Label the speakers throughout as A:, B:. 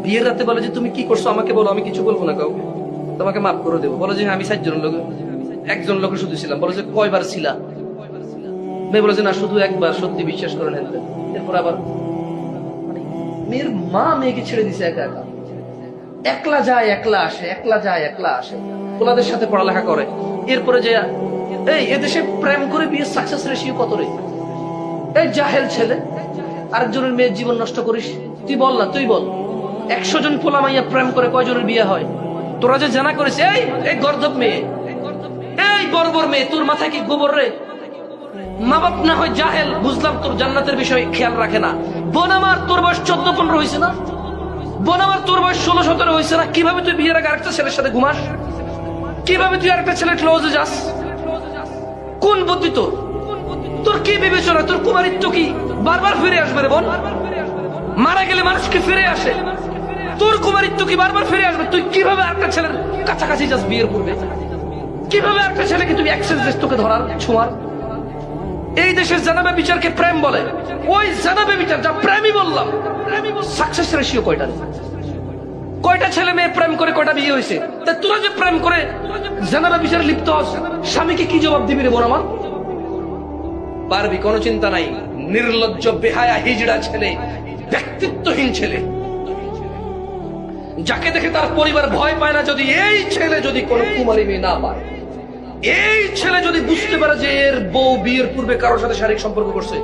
A: বিয়ের রাতে বলে যে তুমি কি করছো আমাকে বলো, আমি কিছু বলবো না কাউকে, তোমাকে মাফ করে দেবো। বলে যে আমি 7 জন লোক, একজন লোকে শুধু ছিলাম। বলে যে কয়বার ছিলা? মেয়ে বলে যে না শুধু একবার, সত্যি বিশ্বাস করে নেন। এরপর আবার মানে মেয়ের মা মেয়েকে ছেড়ে দিছে একা একা, একলা যায় একলা আসে, একলা যায় একলা আসে, ওনাদের সাথে পড়ালেখা করে। এরপরে যে এই এদেশে প্রেম করে বিয়ে সাকসেস রেশিও কত রে? এই জাহেল ছেলে আরেকজনের মেয়ের জীবন নষ্ট করিস। তুই বল না, তুই বল 100 জন পোলা মাইয়া প্রেম করে কয়জনের বিয়ে হয়? তোরা যে জানা করিস, এই গর্দভ মেয়ে, এই বর্বর মেয়ে, তোর মাথায় কি গোবর রে? মা বাপ না হয় জাহেল, বুঝলাম তোর জান্নাতের বিষয়ে খেয়াল রাখে না। বোন আমার তোর বয়স 14-15 হয়েছে না? বোন আমার তোর বয়স 16-17 হয়েছে না? কিভাবে তুই বিয়ের আগে আরেকটা ছেলের সাথে ঘুমাস? কিভাবে তুই আরেকটা ছেলের ক্লোজে যাস? কোন বুদ্ধি তোর? তোর কি বিবেচনা? তোর কুমারিত্ব কি বারবার ফিরে আসবে রে বোন? মারা গেলে মানুষ কি ফিরে আসে? তোর কুমারিত্ব কি বারবার ফিরে আসবে? তুই কিভাবে আরেকটা ছেলের কাছাকাছি যাস বিয়ের পূর্বে? কিভাবে একটা ছেলেকে তুমি অ্যাক্সেস দিস তোকে ধরার, ছোঁয়ার? এই দেশের জানাবে বিচারকে প্রেম বলে। ওই জানাবে বিচার যা প্রেমই বললাম, সাকসেস রেশিও কয়টা? কয়টা ছেলে মেয়ে প্রেম করে কয়টা বিয়ে হয়েছে? তা তোরা যে প্রেম করে জানাবে বিচারে লিপ্ত হস, স্বামীকে কি জবাব দিবি রে বোন আমার? পারবি, কোনো চিন্তা নাই। নির্লজ্জ বেহায়া হিজড়া ছেলে, ব্যক্তিত্বহীন ছেলে, যাকে দেখে তার পরিবার ভয় পায় না। যদি এই ছেলে যদি কোনো কুমারী মেয়ে না পায়, এই ছেলে যদি বুঝতে পারে যে এর বউ বিয়ের পূর্বে কারোর সাথে শারীরিক সম্পর্ক করছে,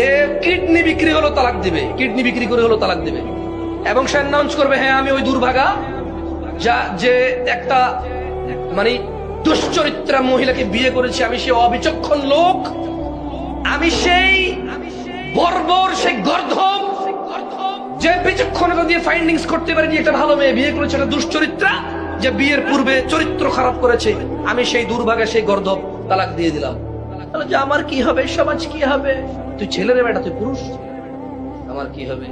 A: এ কিডনি বিক্রি হলো তালাক দিবে, কিডনি বিক্রি করে হলো তালাক দিবে। এবং সে অ্যানাউন্স করবে, হ্যাঁ আমি ওই দুর্ভাগা যা যে একটা মানে দুশ্চরিত্রা মহিলাকে বিয়ে করেছি, আমি সে অবিচক্ষণ লোক, আমি সেই বর্বর, সেই গর্ধব যে বিচক্ষণতা দিয়ে ফাইন্ডিংস করতে পারেনি একটা ভালো মেয়ে বিয়ে করেছে একটা দুশ্চরিত্রা যে বিয়ের পূর্বে চরিত্র খারাপ করেছে, আমি সেই দুর্ভাগা, সেই গর্ধব তালাক দিয়ে দিলাম। তাহলে যে আমার কি হবে, সমাজ কি হবে? তুই ছেলে রে বেটা, তুই পুরুষ, আমার কি হবে?